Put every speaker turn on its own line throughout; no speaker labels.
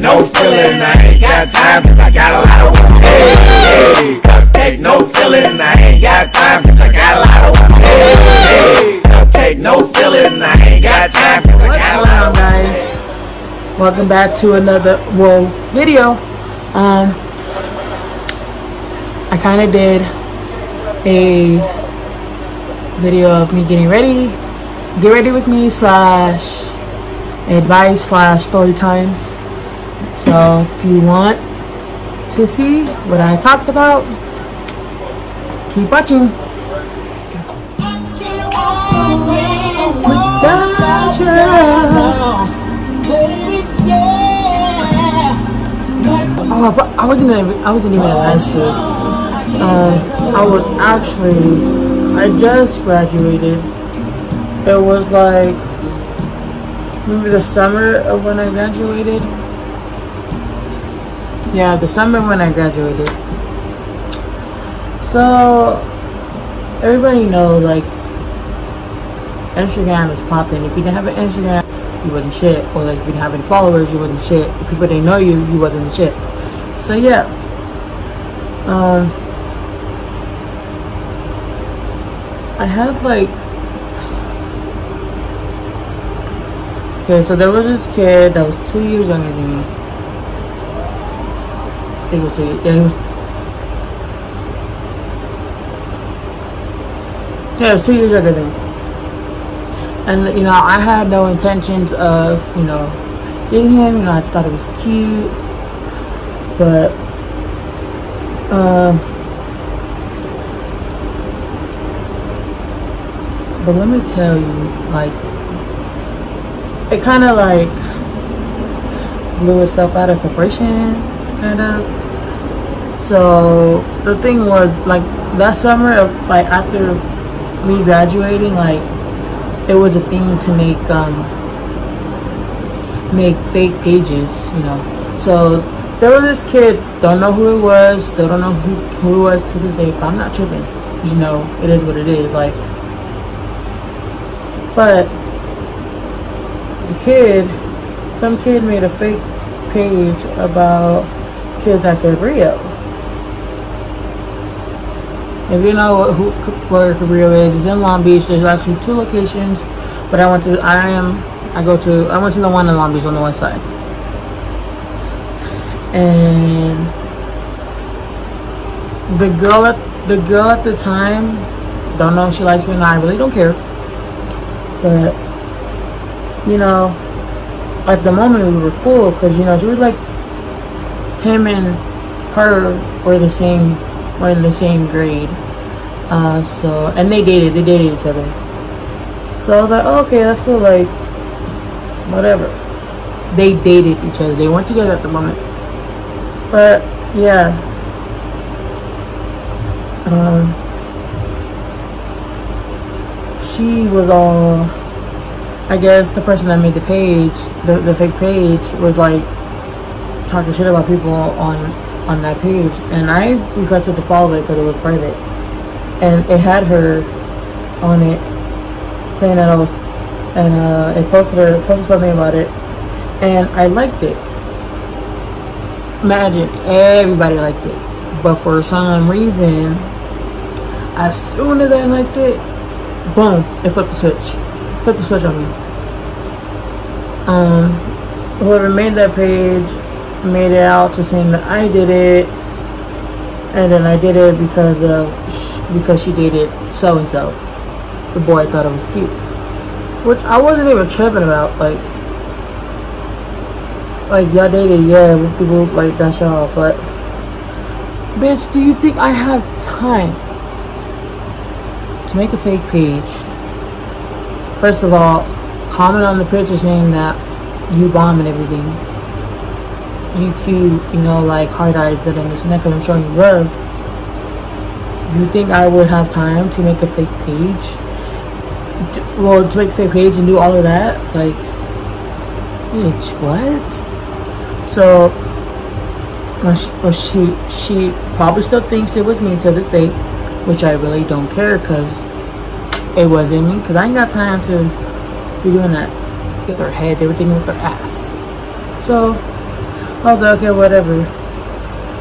no feeling, I ain't got time cause I got a lot of work. Hey, hey, cupcake, no feeling, I ain't got time cause I got a lot of work. Hey, hey, cupcake, no feeling, I ain't got time cause I got a lot of work.
Guys, welcome back to another video. I kind of did a video of me getting ready, get ready with me / advice / story times. So if you want to see what I talked about, keep watching. Oh, but I wasn't even in high school. I just graduated. It was like maybe the summer of when I graduated. Yeah, the summer when I graduated. So everybody knows, like, Instagram is popping. If you didn't have an Instagram, you wasn't shit. Or like if you didn't have any followers, you wasn't shit. If people didn't know you, you wasn't shit. So yeah. I had like, okay, so there was this kid that was 2 years younger than me. I think it was 2 years. Yeah, it was 2 years younger than me. And you know, I had no intentions of, you know, dating him. You know, I thought it was cute, but let me tell you, like, it kind of like blew itself out of proportion, kind of. So the thing was, like, that summer of, like, after me graduating, like, it was a thing to make fake pages, you know. So there was this kid, don't know who it was, still don't know who it was to this day, but I'm not tripping. You know, it is what it is, like. But some kid made a fake page about kids at Grwm. If you know where Grwm is, it's in Long Beach. There's actually 2 locations, but I went to the one in Long Beach on the west side. And the girl at the time, don't know if she likes me or not, I really don't care. But you know, at the moment we were cool because, you know, she was like, him and her were in the same grade. So, and they dated each other. So I was like, oh, okay, that's cool, like, whatever. They dated each other. They weren't together at the moment. But yeah. She was all, I guess the person that made the page, the fake page, was like talking shit about people on that page, and I requested to follow it because it was private, and it had her on it saying that I was, and it posted something about it, and I liked it. Imagine, everybody liked it, but for some reason, as soon as I liked it, boom, it flipped the switch on me. Whoever made that page made it out to saying that I did it, and then I did it because she dated so and so, the boy I thought it was cute, which I wasn't even tripping about. Like y'all dated, yeah, with people like that's y'all, but bitch, do you think I have time to make a fake page? First of all, comment on the picture saying that you bomb and everything, you cute, you know, like heart eyes, but then this and that, because I'm showing you love. You think I would have time to make a fake page? To make a fake page and do all of that? Like, bitch, what? So she probably still thinks it was me to this day, which I really don't care because it wasn't me. Because I ain't got time to be doing that with their head. They were thinking with their ass. So I was like, okay, whatever.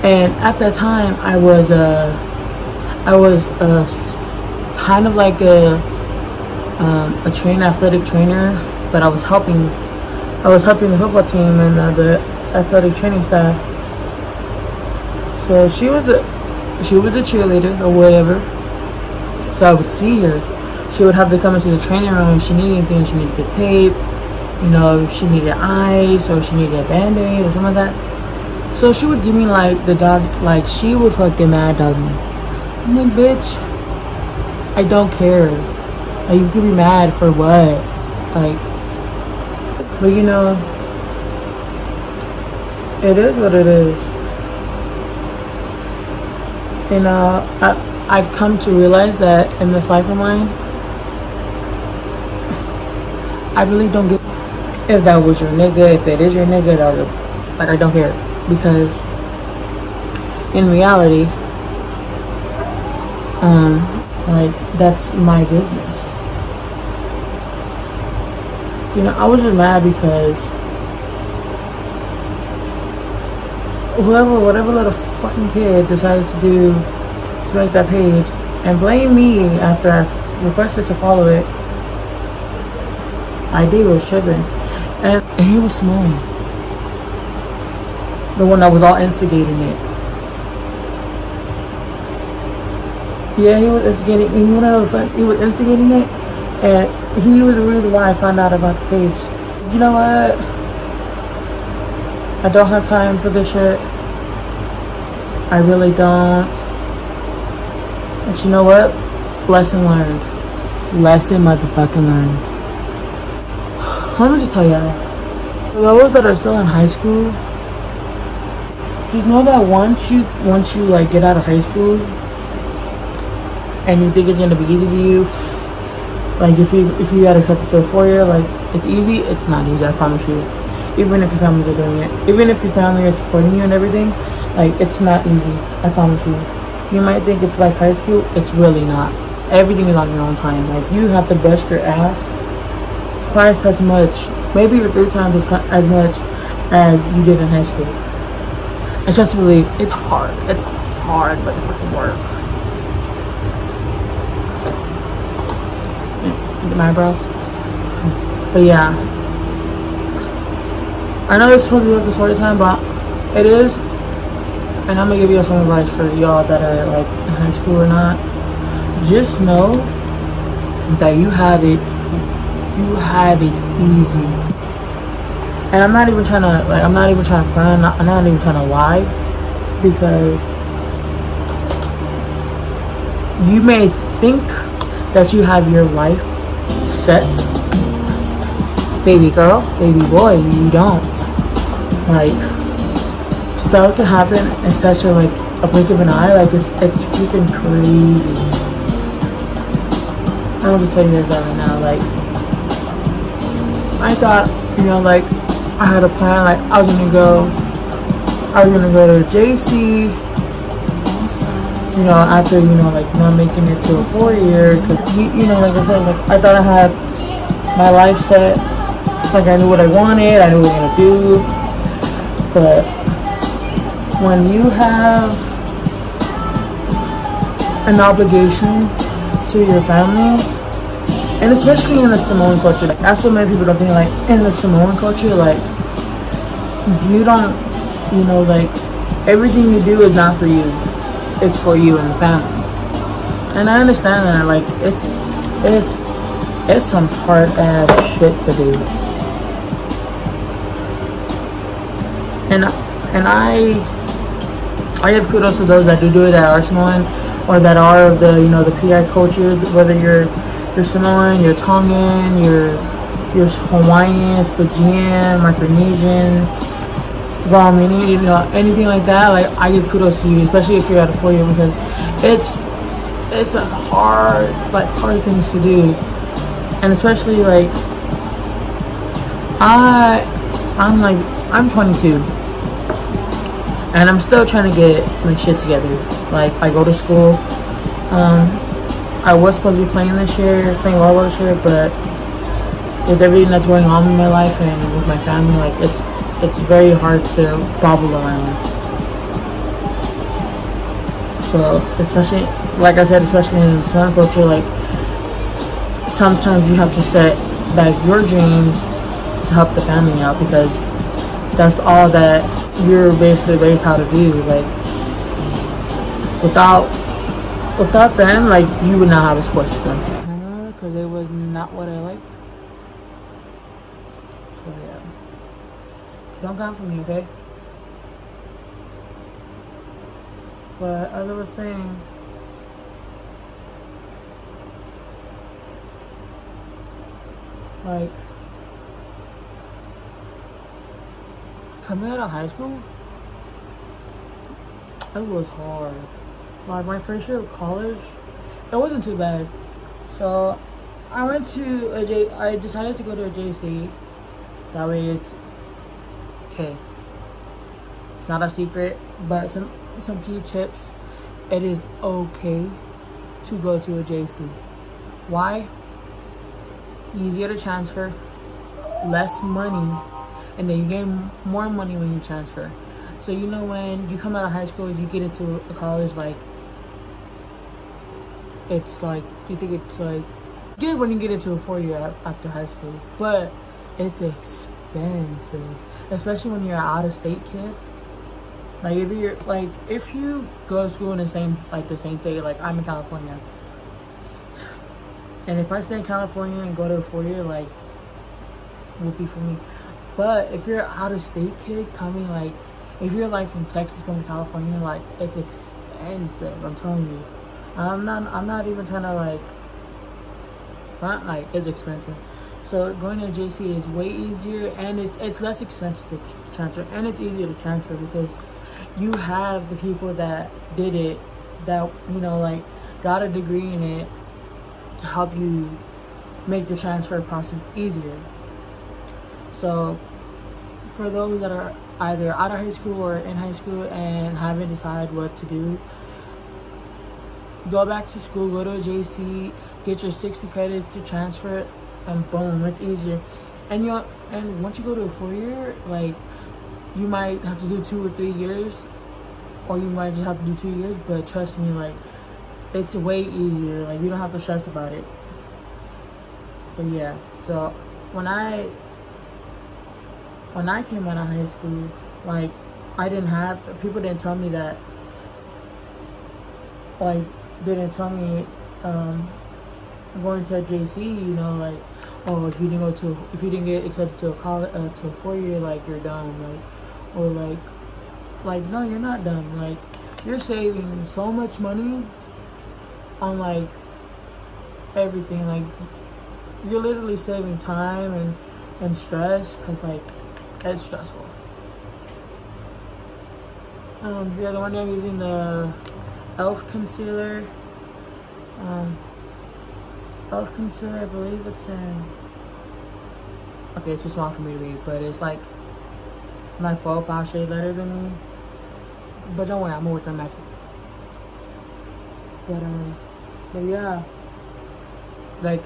And at that time, I was kind of like a athletic trainer, but I was helping the football team and the athletic training staff. So she was a cheerleader or whatever. So I would see her. She would have to come into the training room if she needed anything. She needed to get tape, you know, if she needed ice or she needed a band-aid or something like that. So she would give me like the dog, like she would fucking mad dog me. I'm like, bitch, I don't care. Like, you could be mad for what? Like, but you know, it is what it is. You know, I've come to realize that in this life of mine, I really don't give if that was your nigga, if it is your nigga, like, I don't care. Because in reality, like, that's my business. You know, I was just mad because whatever little fucking kid decided to make that page and blame me after I requested to follow it. ID was tripping, and he was small, the one that was all instigating it. Yeah, he was instigating. He was instigating it, and he was the reason why I found out about the page. You know what? I don't have time for this shit. I really don't. But you know what? Lesson learned. Lesson motherfucking learned. Let me just tell y'all, for those that are still in high school, just know that once you like get out of high school and you think it's gonna be easy for you, like if you gotta cut it to a 4-year, like it's easy, it's not easy, I promise you. Even if your families are doing it, even if your family is supporting you and everything, like it's not easy, I promise you. You might think it's like high school, it's really not. Everything is on your own time. Like, you have to bust your ass twice as much, maybe 3 times as much as you did in high school. And just to believe, it's hard, but it freaking work. My eyebrows. But yeah, I know it's supposed to be like a story time, but it is. And I'm gonna give you some advice for y'all that are like in high school or not. Just know that you have it easy. And I'm not even trying to front, I'm not even trying to lie, because you may think that you have your life set. Baby girl, baby boy, you don't. Like, stuff can happen in such a blink of an eye. Like, it's freaking crazy. I'm just telling you this right now. Like, I thought, you know, like, I had a plan. Like, I was gonna go to JC, you know, after, you know, like, not making it to a 4-year, because, you know, like I said, like, I thought I had my life set. Like, I knew what I wanted, I knew what I was gonna do. But when you have an obligation to your family, and especially in the Samoan culture, like, that's what many people don't think. Like, in the Samoan culture, like, you don't, you know, like, everything you do is not for you, it's for you and the family. And I understand that. Like, it's some hard ass shit to do. And I have kudos to those that do it, that are Samoan, or that are of the, you know, the PI culture, whether you're Samoan, you're Tongan, you're Hawaiian, Fijian, Micronesian, Guamini, you know, anything like that. Like, I give kudos to you, especially if you're at a 4-year, because it's a hard things to do. And especially, like, I'm 22, and I'm still trying to get my shit together. Like, I go to school. I was supposed to be playing volleyball this year, but with everything that's going on in my life and with my family, like, it's very hard to bobble around. So especially, like I said, especially in Hispanic culture, like sometimes you have to set back your dreams to help the family out, because that's all that you're basically raised how to do. Like without them, like you would not have a support system. Because it was not what I liked. So yeah, don't come for me, okay? But as I was saying, like coming out of high school, it was hard. Like my first year of college, it wasn't too bad. So I decided to go to a JC. That way it's okay. It's not a secret, but some few tips. It is okay to go to a JC. Why? Easier to transfer, less money, and then you gain more money when you transfer. So you know, when you come out of high school, you get into a college, like it's like, you think it's like good when you get into a 4-year after high school, but it's expensive, especially when you're an out-of-state kid. Like if you go to school in the same state, like I'm in California, and if I stay in California and go to a 4-year, like would be for me. But if you're an out-of-state kid coming, like if you're like from Texas coming to California, like it's expensive. I'm telling you. I'm not even trying to like front, like it's expensive. So going to JC is way easier, and it's less expensive to transfer, and it's easier to transfer because you have the people that did it, that, you know, like got a degree in it to help you make the transfer process easier. So for those that are either out of high school or in high school and haven't decided what to do, go back to school, go to a JC, get your 60 credits to transfer it, and boom, it's easier. And once you go to a 4-year, like you might have to do 2 or 3 years, or you might just have to do 2 years, but trust me, like it's way easier. Like you don't have to stress about it. But yeah, so when I came out of high school, like people didn't tell me that, like they didn't tell me going to a JC, you know, like, oh, if you didn't get accepted to a college, to a 4-year, like you're done, like, or like no, you're not done. Like you're saving so much money on like everything. Like you're literally saving time and stress, because like it's stressful. Yeah, the one day I'm using the Elf concealer. Elf concealer, I believe it's in, okay, it's too small for me to read, but it's like my 4 or 5 shades lighter than me. But don't worry, I'm gonna work on magic. But yeah, like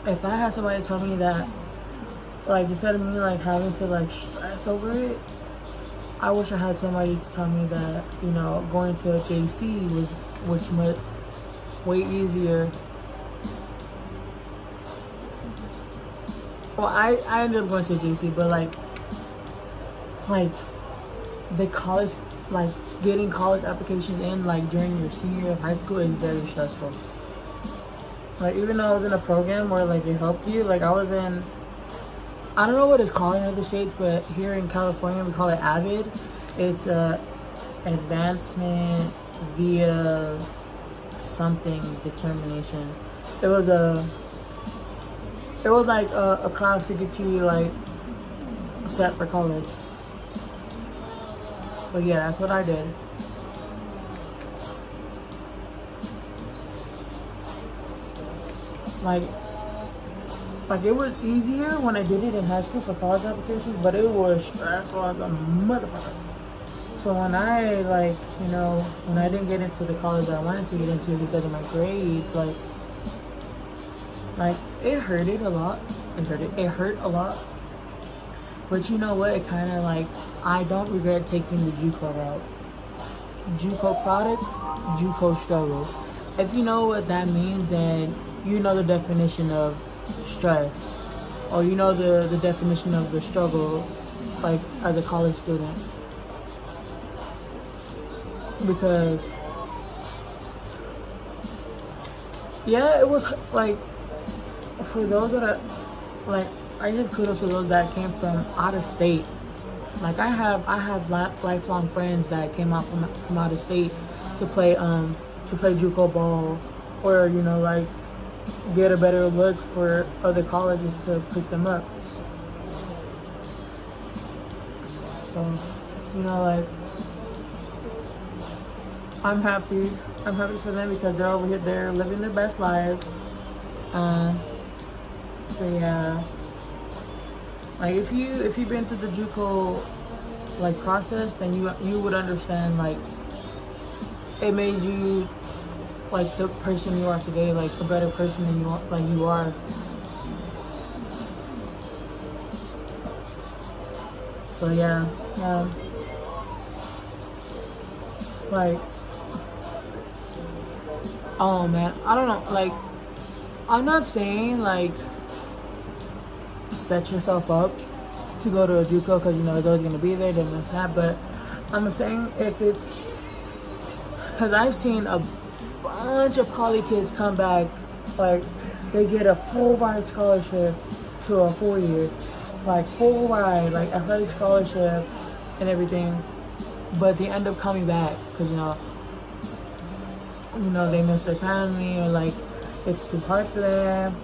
if I had somebody tell me that, like instead of me like having to like stress over it, I wish I had somebody to tell me that, you know, going to a JC was much way easier. Well, I ended up going to a JC, but like the college, like getting college applications in like during your senior year of high school is very stressful. Like even though I was in a program where like it helped you, like I was in, I don't know what it's called in other states, but here in California we call it AVID. It's advancement via something determination. It was like a class to get you like set for college. But yeah, that's what I did. Like it was easier when I did it in high school for college applications, but it was stressful as a motherfucker. So when I like, you know, when I didn't get into the college I wanted to get into because of my grades, like it hurted a lot. It hurt a lot. But you know what? It kind of like, I don't regret taking the JUCO route. JUCO product, JUCO struggle. If you know what that means, then you know the definition of stress, or you know the definition of the struggle, like as a college student. Because yeah, it was like, for those that are like, I give kudos to those that came from out of state. Like I have lifelong friends that came out from out of state to play JUCO ball, or you know, like get a better look for other colleges to pick them up. So, you know, like I'm happy for them because they're over here, they're living their best lives. So yeah, like if you've been through the JUCO like process, then you would understand, like it made you like the person you are today, like a better person than you are. So yeah, like, oh man, I don't know, like I'm not saying like set yourself up to go to a JUCO because you know it's always gonna be there, then it's not. But I'm saying if it's, because I've seen a bunch of poly kids come back, like they get a full ride scholarship to a 4-year, like full ride, like athletic scholarship and everything, but they end up coming back because you know they miss their family, or like it's too hard for them.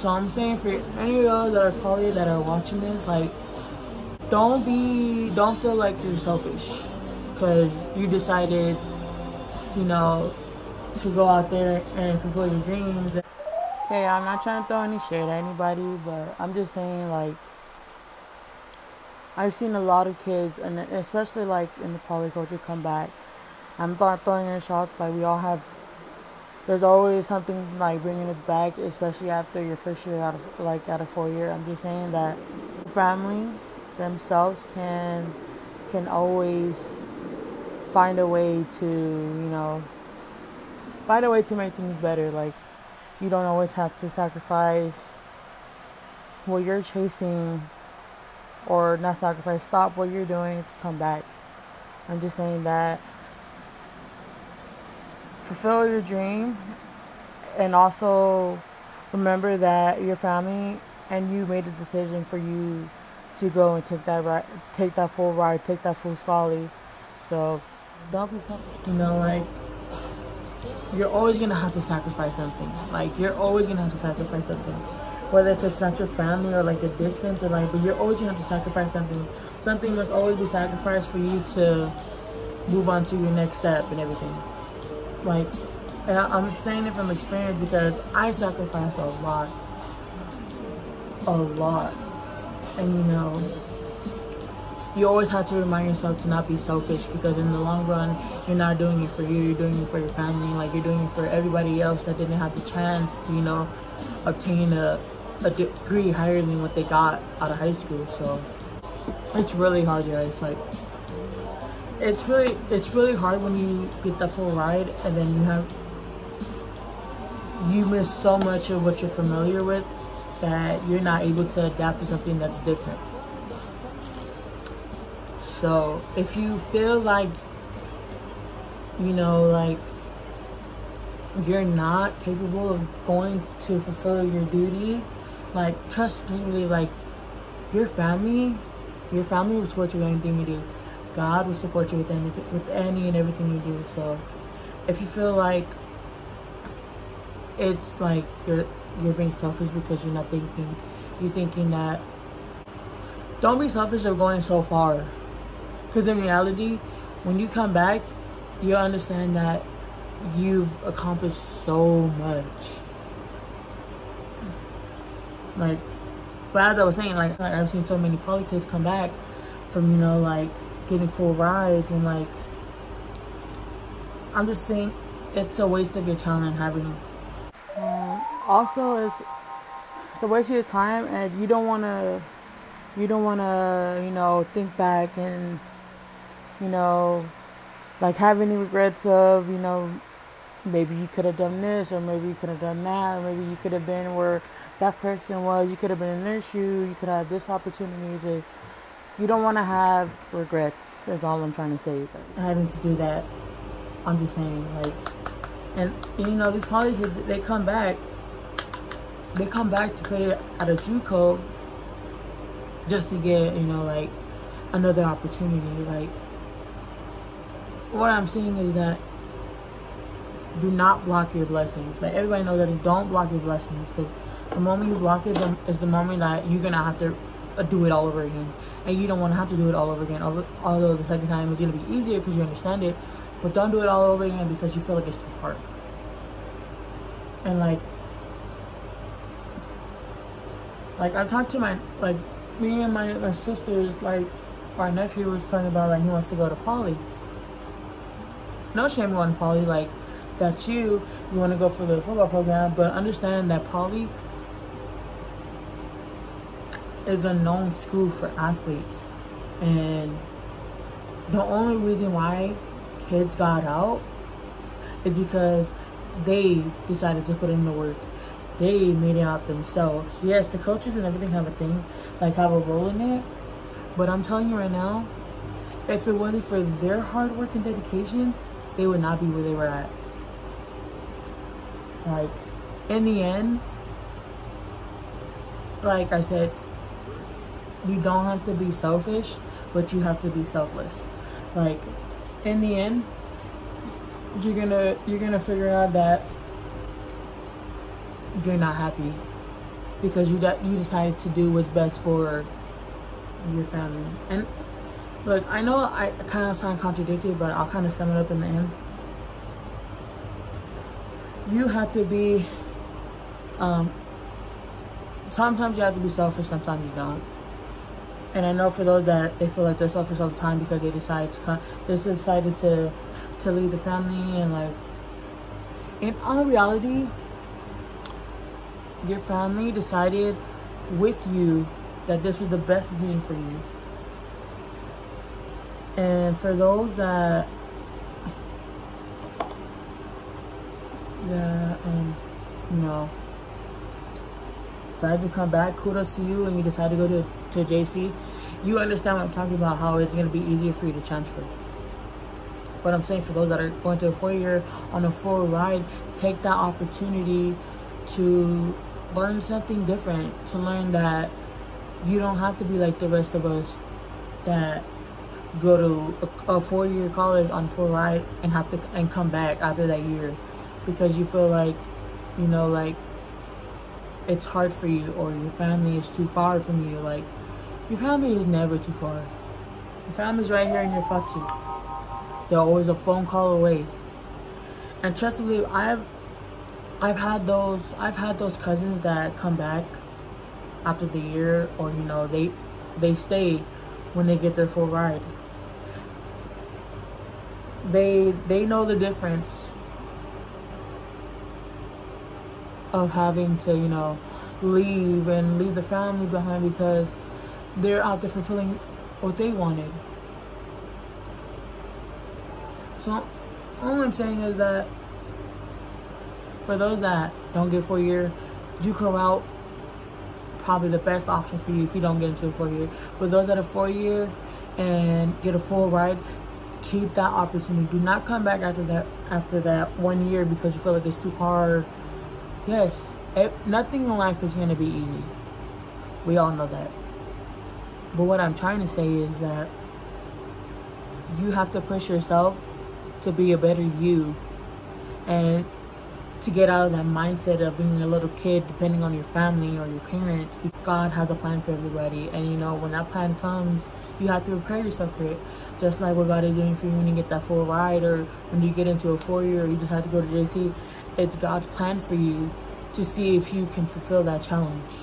So I'm saying for any of those that are poly that are watching this, like don't feel like you're selfish because you decided, you know, to go out there and fulfill your dreams. Okay, I'm not trying to throw any shade at anybody, but I'm just saying, like, I've seen a lot of kids, and especially like in the poly culture, come back. I'm not throwing any shots, like we all have, there's always something like bringing us back, especially after your first year out of 4-year. I'm just saying that family themselves can always find a way to, you know, make things better. Like, you don't always have to sacrifice what you're chasing, or not sacrifice, stop what you're doing to come back. I'm just saying that fulfill your dream, and also remember that your family and you made a decision for you to go and take that full ride, take that full scholarship. So don't be selfish. You know, like you're always gonna have to sacrifice something. Like you're always gonna have to sacrifice something, whether if it's not your family or like the distance, or like, but you're always gonna have to sacrifice something. Something must always be sacrificed for you to move on to your next step and everything. Like, and I'm saying it from experience because I sacrificed a lot, and you know, you always have to remind yourself to not be selfish, because in the long run, you're not doing it for you, you're doing it for your family. Like, you're doing it for everybody else that didn't have the chance to, you know, obtain a degree higher than what they got out of high school. So it's really hard, guys. Like, it's really hard when you get that full ride and then you miss so much of what you're familiar with that you're not able to adapt to something that's different. So if you feel like, you know, like you're not capable of going to fulfill your duty, like trust me, like your family will support you with anything you do. God will support you with any and everything you do. So if you feel like it's like you're being selfish because you're thinking that, don't be selfish of going so far, because in reality, when you come back, you'll understand that you've accomplished so much. Like, but as I was saying, like I've seen so many poly kids come back from, you know, like getting full rides, and like, I'm just saying it's a waste of your talent having. Also, it's a waste of your time, and you don't want to You don't want to, you know, think back and, you know, like have any regrets of, you know, maybe you could have done this, or maybe you could have done that, or maybe you could have been where that person was. You could have been in their shoes. You could have this opportunity. Just, you don't want to have regrets, is all I'm trying to say. Having to do that, I'm just saying, like, and you know, these college kids, they come back to play at a JUCO just to get, you know, like, another opportunity. Like, what I'm saying is that do not block your blessings. Like, everybody knows that you don't block your blessings, because the moment you block it is the moment that you're gonna have to do it all over again, and you don't want to have to do it all over again. Although the second time is gonna be easier because you understand it, but don't do it all over again because you feel like it's too hard. And like I talked to like me and my sisters, like our nephew was talking about, like, he wants to go to poly. No shame on poly, like, that's you want to go for the football program, but understand that poly is a known school for athletes, and the only reason why kids got out is because they decided to put in the work. They made it out themselves. Yes, the coaches and everything have a thing, like, have a role in it, but I'm telling you right now, if it wasn't for their hard work and dedication, they would not be where they were at. Like, in the end, like I said, you don't have to be selfish, but you have to be selfless. Like, in the end, you're gonna figure out that you're not happy because you decided to do what's best for your family. And look, I know I kind of sound contradicted, but I'll kind of sum it up in the end. You have to be, sometimes you have to be selfish, sometimes you don't. And I know for those that they feel like they're selfish all the time because they decided to leave the family, and like, in all reality, your family decided with you that this was the best decision for you. And for those that you know, decided to come back, kudos to you, and you decided to go to JC. You understand what I'm talking about, how it's going to be easier for you to transfer. But I'm saying, for those that are going to a 4-year on a full ride, take that opportunity to learn something different, to learn that you don't have to be like the rest of us that go to a 4-year college on full ride and come back after that year because you feel like, you know, like, it's hard for you, or your family is too far from you. Like, your family is never too far. Your family's right here in your fucking. They're always a phone call away. And trust me, I've had those cousins that come back after the year, or, you know, they stay when they get their full ride. They know the difference of having to, you know, leave the family behind because they're out there fulfilling what they wanted. So all I'm saying is that for those that don't get 4-year, JUCO route probably the best option for you if you don't get into a 4-year. But those that are 4-year and get a full ride, keep that opportunity. Do not come back after that 1 year because you feel like it's too hard. Yes, nothing in life is going to be easy. We all know that. But what I'm trying to say is that you have to push yourself to be a better you, and to get out of that mindset of being a little kid depending on your family or your parents. God has a plan for everybody, and you know, when that plan comes, you have to prepare yourself for it. Just like what God is doing for you when you get that full ride, or when you get into a 4-year, or you just have to go to JC. It's God's plan for you to see if you can fulfill that challenge.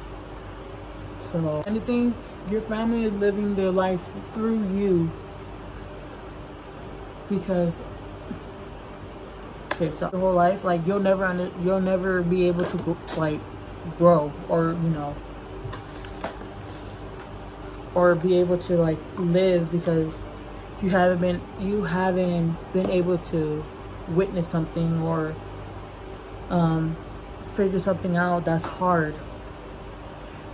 So anything, your family is living their life through you, because okay, so your whole life, like, you'll never be able to like grow, or, you know, or be able to like live, because you haven't been able to witness something or figure something out that's hard,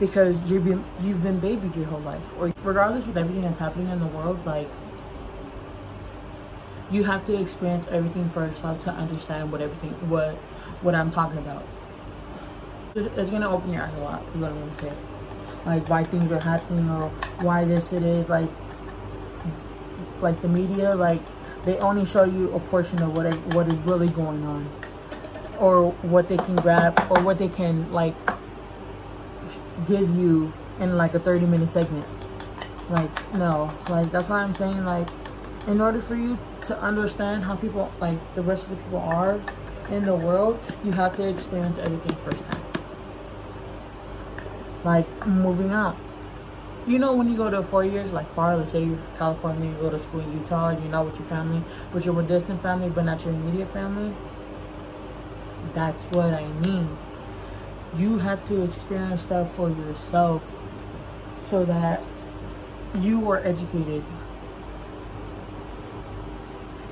because you've been babied your whole life. Or regardless with everything that's happening in the world, like, you have to experience everything for yourself to understand what I'm talking about. It's gonna open your eyes a lot, is what I'm gonna say. Like, why things are happening, or why it is like the media, like, they only show you a portion of what is really going on, or what they can grab, or what they can like give you in like a 30-minute segment. Like, no, like, that's why I'm saying, like, in order for you to understand how people, like, the rest of the people are in the world, you have to experience everything firsthand. Like, moving out. You know, when you go to 4 years, like far, let's say you're from California, you go to school in Utah, and you're not with your family, but you're with distant family, but not your immediate family. That's what I mean. You have to experience stuff for yourself so that you are educated.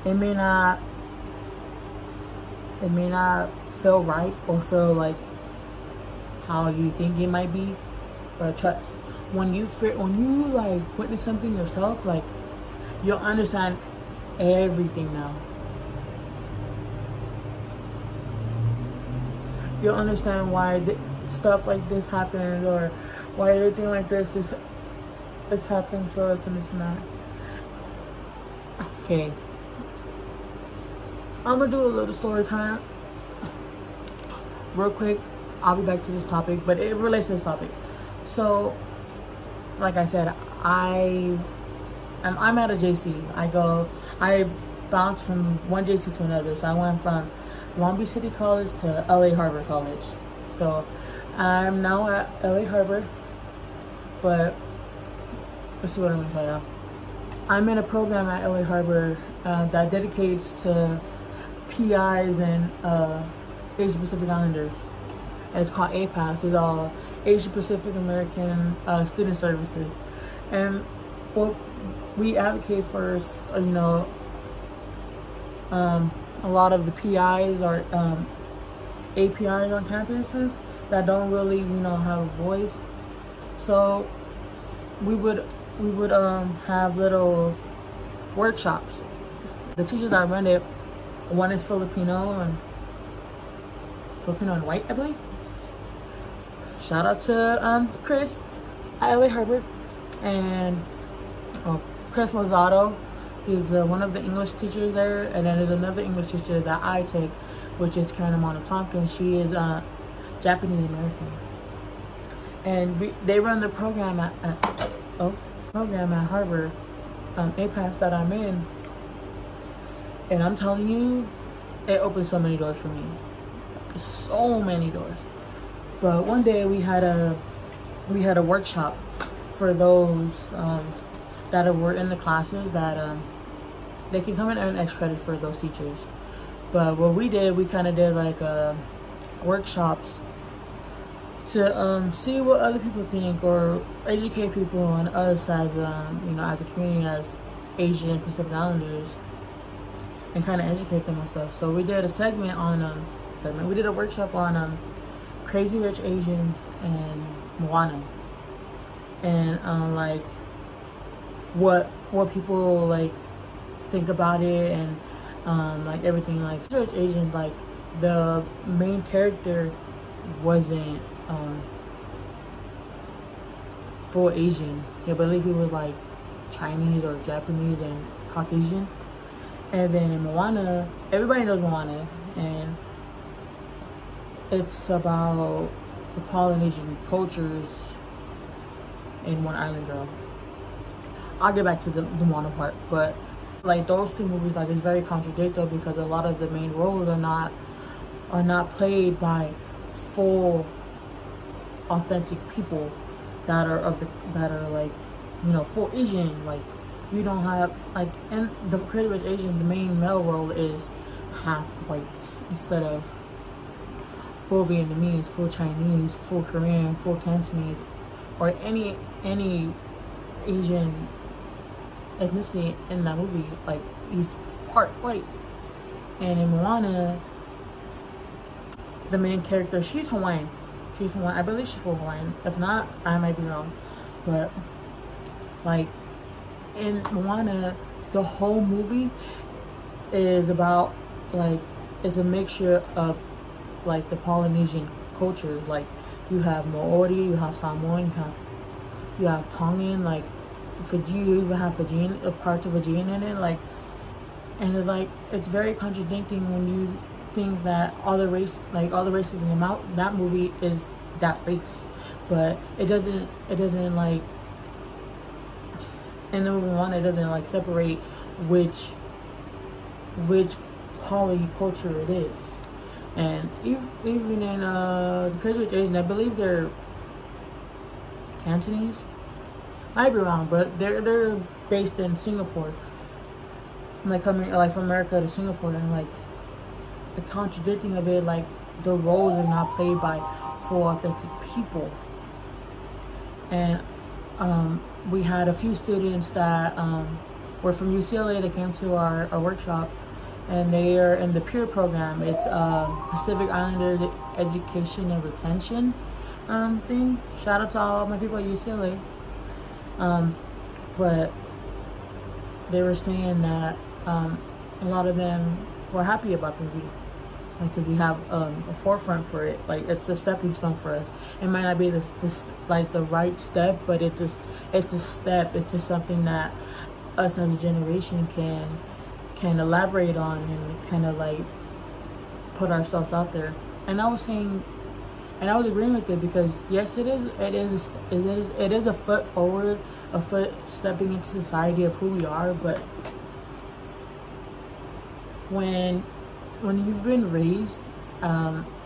It may not feel right or feel like how you think it might be, but trust, when you like witness something yourself, like, you'll understand everything now. You'll understand why stuff like this happens, or why everything like this is happening to us, and this and that. Okay, I'm gonna do a little story time real quick. I'll be back to this topic, but it relates to this topic. So, like I said, I'm at a JC. I bounced from one JC to another. So I went from Long Beach City College to LA Harbor College. So I'm now at LA Harbor, but let's see what I'm gonna tell y'all. I'm in a program at LA Harbor that dedicates to PIs and Asian Pacific Islanders, and it's called APAS. It's all Asian Pacific American Student Services, and what we advocate for is, a lot of the PIs or APIs on campuses that don't really, have a voice. So we would have little workshops. The teachers that run it, one is Filipino and white, I believe. Shout out to Chris at LA Harbor, and Chris Lozado. He's one of the English teachers there, and then there's another English teacher that I take, which is Karen Amana Tompkins. She is Japanese American, and they run the program at Harbor, APAS, that I'm in, and I'm telling you, it opened so many doors for me, so many doors. But one day we had a workshop for those that were in the classes that they can come and earn extra credit for those teachers. But what we did, we kind of did like workshops to see what other people think, or educate people on us as as a community, as Asian Pacific Islanders, and kind of educate them and stuff. So we did a segment on we did a workshop on Crazy Rich Asians and Moana, and like what people like think about it, and like everything. Like Rich Asians, like the main character wasn't full Asian. I believe he was like Chinese or Japanese and Caucasian. And then in Moana, everybody knows Moana, and it's about the Polynesian cultures in one island girl. I'll get back to the Moana part, but like those two movies, like, it's very contradictory, because a lot of the main roles are not played by full authentic people that are like full Asian. Like, you don't have, like, in the Crazy Rich Asian, the main male role is half white instead of full Vietnamese, full Chinese, full Korean, full Cantonese, or any Asian ethnicity in that movie. Like, he's part white. And in Moana, the main character, she's Hawaiian. She's Hawaiian. I believe she's full Hawaiian. If not, I might be wrong. But, like, in Moana, the whole movie is about, like, it's a mixture of, like, the Polynesian cultures. Like, you have Maori, you have Samoan, you have Tongan, like, Fiji, you even have Fijian, parts of Fijian in it, like, and it's like, it's very contradicting when you think that all the races in that movie is that race, but it doesn't like, in the movie one, it doesn't like separate which poly culture it is. And even in the Crazy Rich Asians, I believe they're Cantonese. Might be wrong, but they're based in Singapore. Like coming like from America to Singapore, and like the contradicting of it, like the roles are not played by full authentic people. And we had a few students that were from UCLA that came to our workshop, and they are in the PEER program. It's Pacific Islander Education and Retention thing. Shout out to all my people at UCLA. But they were saying that a lot of them were happy about the movie, because we have a forefront for it. Like, it's a stepping stone for us. It might not be this like the right step, but it's a step. It's just something that us as a generation can elaborate on and kind of like put ourselves out there. And I was saying, and I was agreeing with it, because yes, it is a foot forward, a foot stepping into society of who we are. But when you've been raised,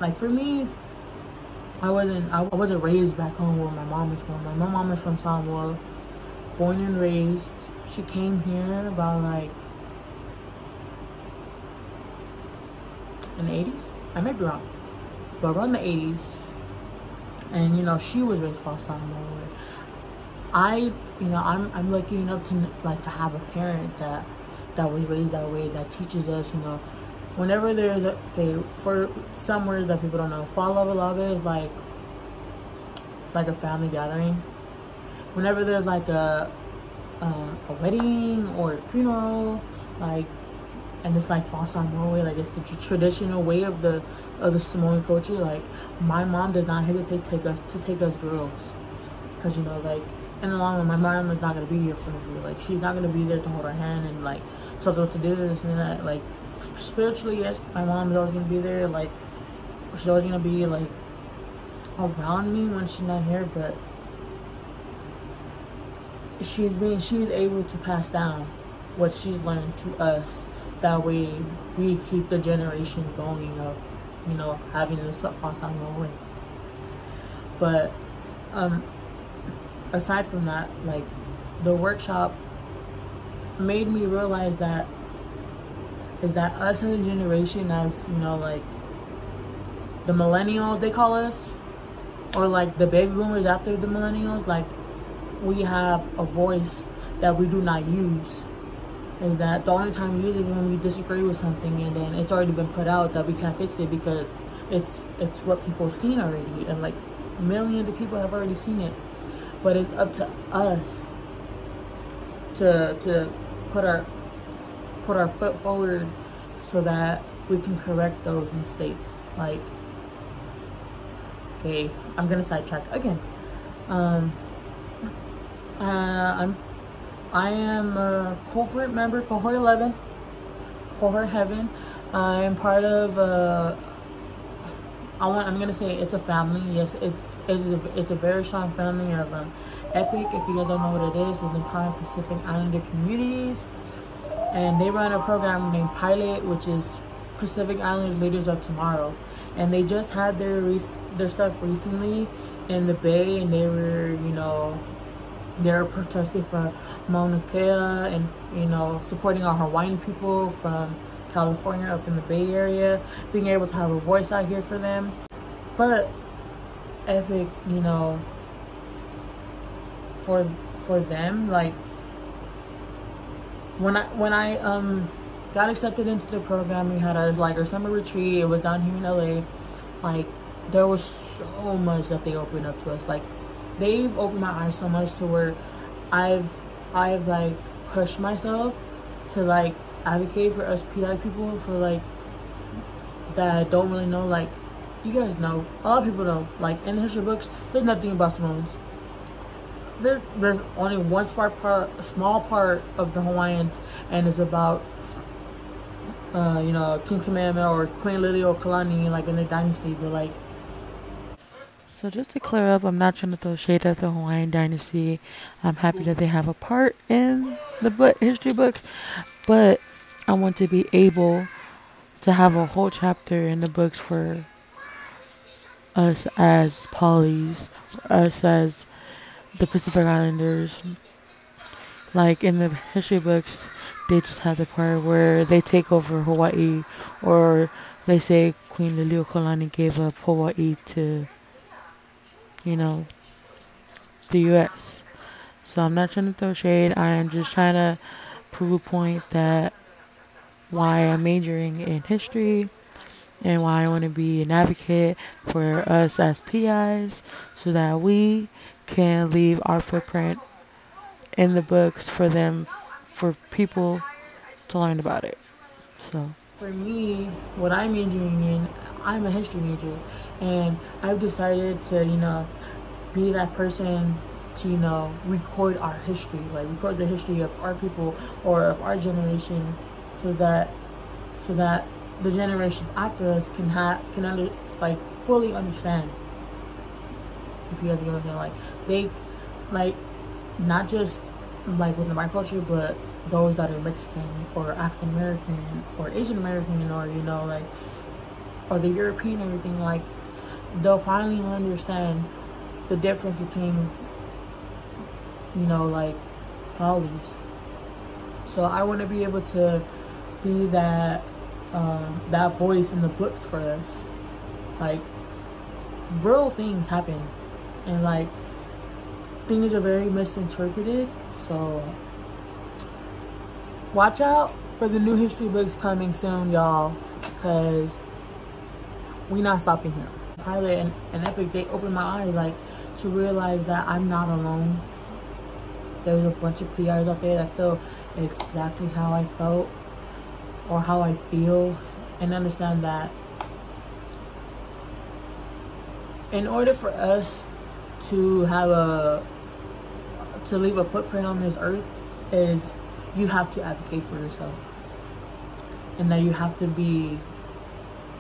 like for me, I wasn't raised back home where my mom is from. My mom is from Samoa, born and raised. She came here about like in the 80s. I may be wrong, but around the 80s. And she was raised for Samoa. I'm lucky enough to have a parent that was raised that way, that teaches us, whenever there's for some words that people don't know, fall lava is like a family gathering. Whenever there's like a wedding or a funeral, like, and it's like fall Samoa, like it's the traditional way of the Samoan culture. Like, my mom does not hesitate to take us girls, because like in the long run, my mom is not gonna be here for me. Like, she's not gonna be there to hold our hand and like tell us what to do, this and that. Like, spiritually, yes, my mom is always gonna be there. Like, she's always gonna be like around me when she's not here, but she's able to pass down what she's learned to us. That way we keep the generation going of having this stuff on our way. But aside from that, like, the workshop made me realize that us as a generation, as like the millennials, they call us, or like the baby boomers after the millennials, like, we have a voice that we do not use. Is that the only time we use is when we disagree with something, and then it's already been put out that we can't fix it because it's what people have seen already, and like millions of people have already seen it. But it's up to us to put our foot forward so that we can correct those mistakes. Like, okay, I'm gonna sidetrack again. I am a cohort member, cohort 11, cohort heaven. I am part of I'm gonna say it's a family. Yes, it's a very strong family of EPIC. If you guys don't know what it is, it's Empowering Pacific Islander Communities, and they run a program named Pilot, which is Pacific Islanders Leaders of Tomorrow. And they just had their stuff recently in the Bay, and they were they're protesting for Mauna Kea and supporting our Hawaiian people from California up in the Bay Area, being able to have a voice out here for them. But EPIC, for them. Like when I got accepted into the program, we had our summer retreat. It was down here in LA. Like there was so much that they opened up to us. Like they've opened my eyes so much to where I've like pushed myself to like advocate for us PI people, for like that don't really know. Like you guys know, a lot of people know, like in the history books there's nothing about Samoans. There's only one small part of the Hawaiians, and it's about you know, King Kamehameha or Queen Liliuokalani, like in the dynasty. But like, so just to clear up, I'm not trying to throw shade at the Hawaiian dynasty. I'm happy that they have a part in the history books, but I want to be able to have a whole chapter in the books for us as polys, for us as the Pacific Islanders. Like in the history books, they just have the part where they take over Hawaii, or they say Queen Liliuokalani gave up Hawaii to, you know, the U.S. So I'm not trying to throw shade. I am just trying to prove a point that why I'm majoring in history and why I want to be an advocate for us as PIs, so that we can leave our footprint in the books for them, for people to learn about it. So for me, what I'm majoring in, I'm a history major, and I've decided to, you know, be that person to, you know, record our history, like record the history of our people or of our generation, so that the generations after us can fully understand. If you guys get what I'm saying, like they, like not just like within my culture, but those that are Mexican or African American or Asian American, or you know, like, or the European, everything, like they'll finally understand the difference between, you know, like polys. So I want to be able to be that that voice in the books for us. Like real things happen, and like things are very misinterpreted. So watch out for the new history books coming soon, y'all, because we not stopping here. Pilot and Epic, they opened my eyes, like, to realize that I'm not alone. There's a bunch of PRs out there that feel exactly how I felt or how I feel, and understand that in order for us to have to leave a footprint on this earth, is you have to advocate for yourself, and that you have to be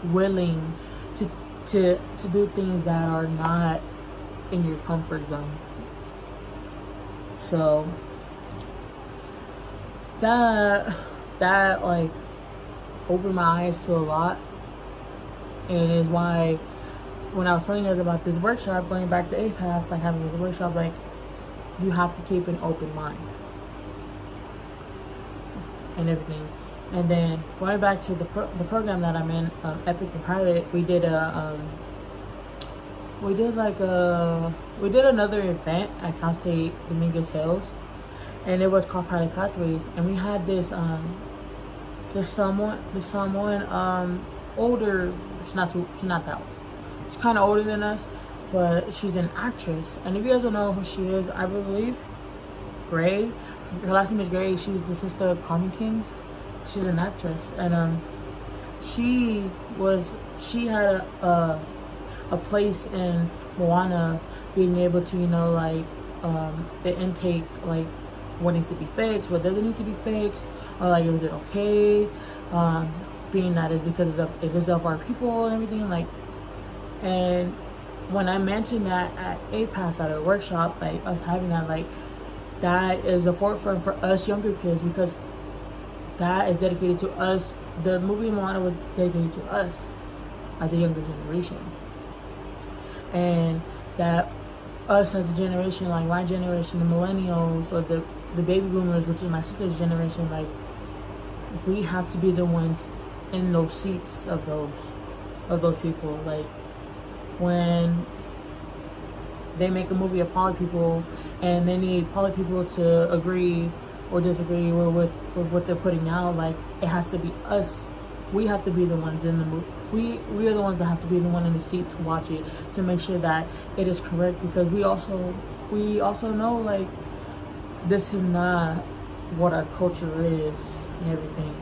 willing to do things that are not in your comfort zone. So that like opened my eyes to a lot, and is why when I was telling you guys about this workshop, going back to APAS, like having this workshop, like you have to keep an open mind and everything. And then going back to the program that I'm in, Epic and Pilot, we did another event at Cal State Dominguez Hills, and it was called Pilot Pathways. And we had this someone older. She's not that old. She's kind of older than us, but she's an actress. And if you guys don't know who she is, I believe Gray. Her last name is Gray. She's the sister of Common Kings. She's an actress, and she had a place in Moana, being able to, you know, like the intake, like what needs to be fixed, what doesn't need to be fixed, or like is it okay, being that it's because of our people and everything, like. And when I mentioned that at APAS at a workshop, like us having that, like that is a forefront for us younger kids, because that is dedicated to us. The movie Moana was dedicated to us as a younger generation, and that us as a generation, like my generation, the millennials or the baby boomers, which is my sister's generation, like we have to be the ones in those seats of those people. Like when they make a movie of poly people and they need poly people to agree or disagree with what they're putting out, like, it has to be us. We have to be the ones in the movie. We are the ones that have to be the one in the seat to watch it, to make sure that it is correct, because we also know, like, this is not what our culture is and everything.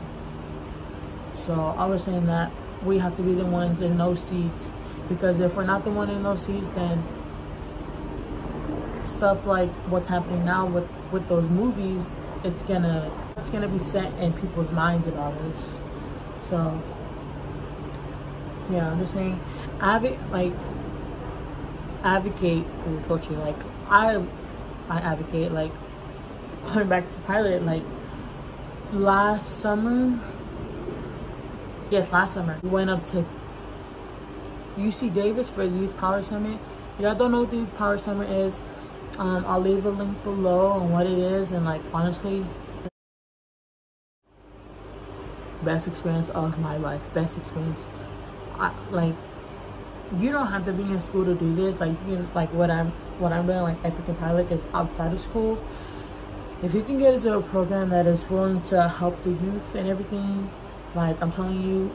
So I was saying that we have to be the ones in those seats, because if we're not the one in those seats, then stuff like what's happening now with those movies, it's gonna be set in people's minds about us. So yeah, I'm just saying, advocate for your culture. Like I advocate, like, going back to pilot, like last summer we went up to UC Davis for the Youth Power Summit. If y'all don't know what the Youth Power Summit is, I'll leave a link below on what it is, and like, honestly, best experience of my life. Best experience. Like, you don't have to be in school to do this. Like, you can, like, what I'm doing, like Epic and Pilot, is outside of school. If you can get into a program that is willing to help the youth and everything, like, I'm telling you,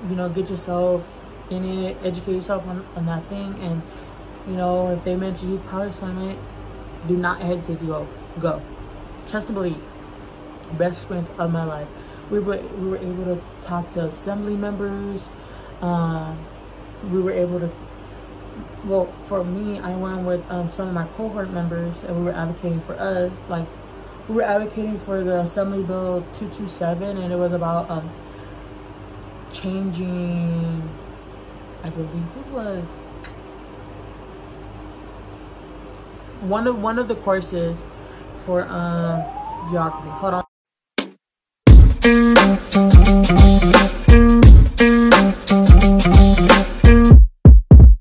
you know, get yourself in it, educate yourself on that thing. And, you know, if they mention Youth Power Summit, do not hesitate to go. Trust and believe. Best experience of my life. We were able to talk to assembly members. We were able to, well, for me, I went with some of my cohort members, and we were advocating for us. Like, we were advocating for the Assembly Bill 227, and it was about changing, I believe it was one of the courses for geography. Hold on.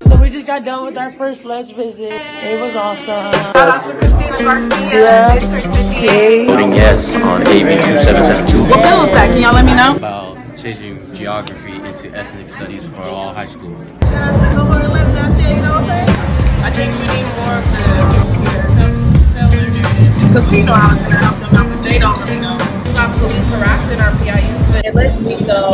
So we just got done with our first ledge visit. It was awesome. Shout out to Christina Garcia, District 58.
Voting yes on AB 2772.
What bill is that? Can y'all let me know?
About changing geography into ethnic studies for all high school.
I think we need more of the tell them, because we know how to help them out, but they don't really know. We got police harassing our PIU, and let's we know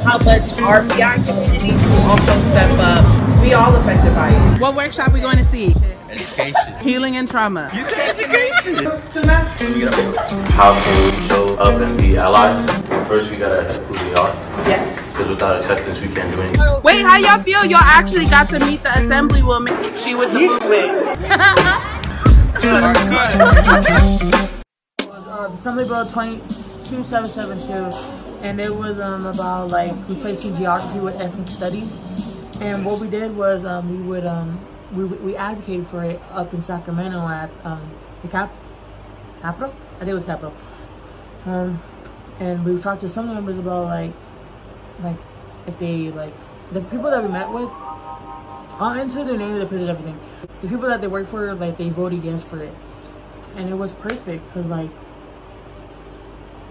how much our PI community will also step up. We all affected by it.
What workshop we going to see?
Education.
Healing and trauma.
You said education. How can we show up and be allies? Well, first we gotta accept who we are.
Yes.
Because without acceptance we can't do anything.
Wait, how y'all feel? Y'all actually got to meet the assemblywoman. She with the movement.
Assembly Bill 2772, and it was about like replacing geography with ethnic studies. And what we did was we advocated for it up in Sacramento at the Capitol. I think it was Capitol. And we talked to some members about like if they, like, the people that we met with, I'll enter their name, their pictures, everything. The people that they work for, like, they voted yes for it, and it was perfect, because like,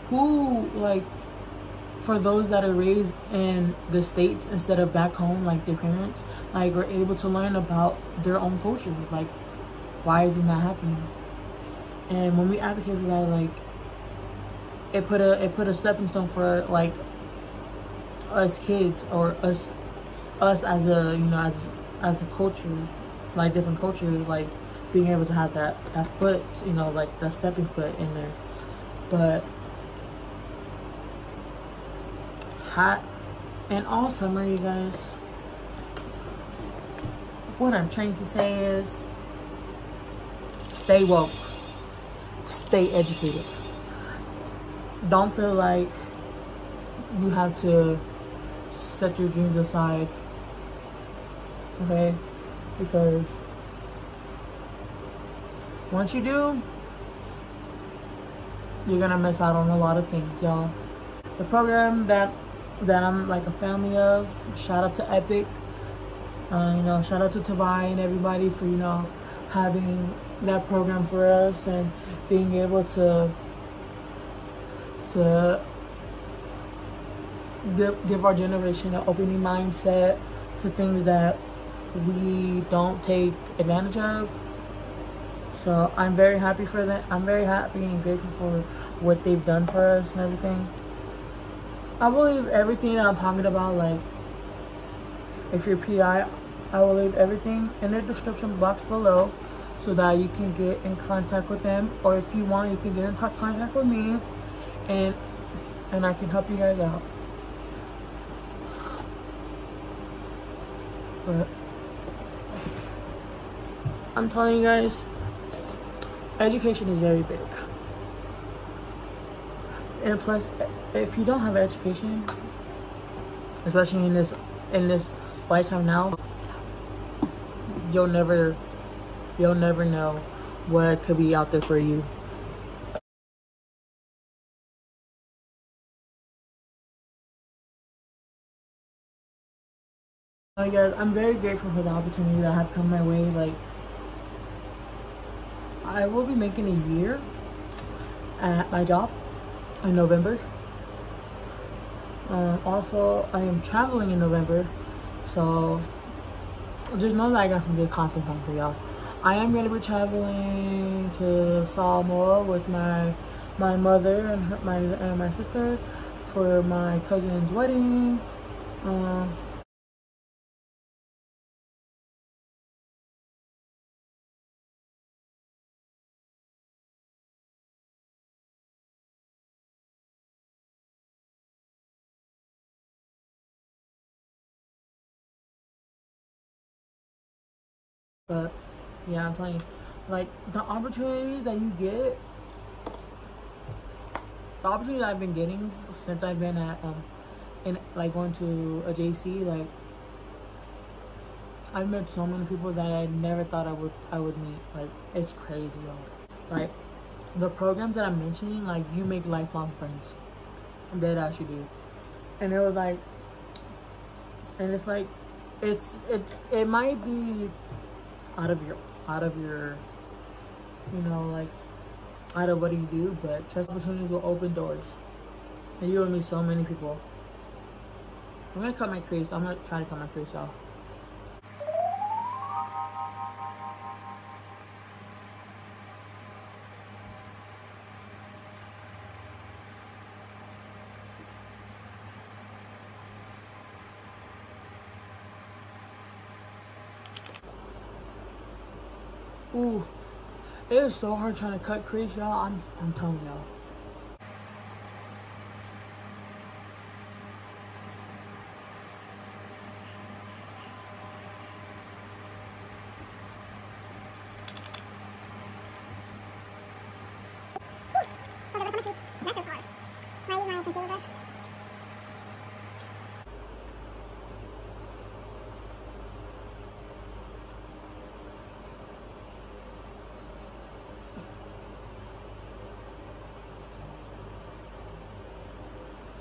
who, like, for those that are raised in the States instead of back home, like their parents, like, are able to learn about their own culture. Like, why isn't that happening? And when we advocate for that, like, it put a stepping stone for, like, us kids, or us as a, you know, as a culture, like different cultures, like being able to have that foot, you know, like that stepping foot in there. But hot and all summer, you guys. What I'm trying to say is, stay woke, stay educated. Don't feel like you have to set your dreams aside, okay? Because once you do, you're gonna miss out on a lot of things, y'all. The program that I'm like a family of, shout out to Epic, you know, shout out to Tavai and everybody for, you know, having that program for us and being able to give our generation an opening mindset to things that we don't take advantage of. So I'm very happy for that. I'm very happy and grateful for what they've done for us and everything. I will leave everything that I'm talking about, like if you're PI, I will leave everything in the description box below so that you can get in contact with them, or if you want, you can get in contact with me and I can help you guys out. But I'm telling you guys, education is very big. And plus, if you don't have education, especially in this lifetime now, you'll never know what could be out there for you. Guys, I'm very grateful for the opportunity that have come my way. Like, I will be making a year at my job in November. Also, I am traveling in November, so just know that I got some good content on for y'all. I am going to be traveling to Samoa with my mother and my sister for my cousin's wedding. But yeah, I'm telling you, like, the opportunities that you get, the opportunities I've been getting since I've been at like going to a JC, like, I've met so many people that I never thought I would meet. Like, it's crazy, y'all. Like, the programs that I'm mentioning, like, you make lifelong friends. That I should do. And it was like, and it's like, it might be out of your you know, like, out of what you do, but trust opportunities will open doors, and you will meet so many people. I'm gonna cut my crease. I'm gonna try to cut my crease off. Ooh, it is so hard trying to cut crease, y'all. I'm telling y'all.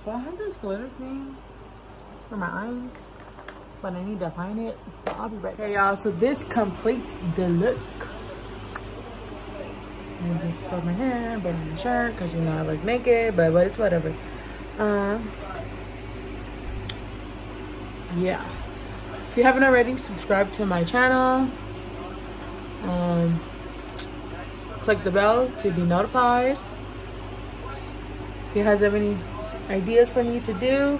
So I have this glitter thing for my eyes, but I need to find it. So I'll be right back. Okay, y'all, so this completes the look. I just curl my hair, put on my shirt, because you know I look naked, but it's whatever. Yeah. If you haven't already, subscribe to my channel. Click the bell to be notified. If you guys have any ideas for me to do,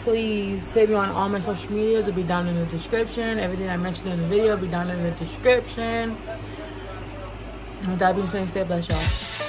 please hit me on all my social medias. It'll be down in the description. Everything I mentioned in the video will be down in the description. And with that being said, stay blessed, y'all.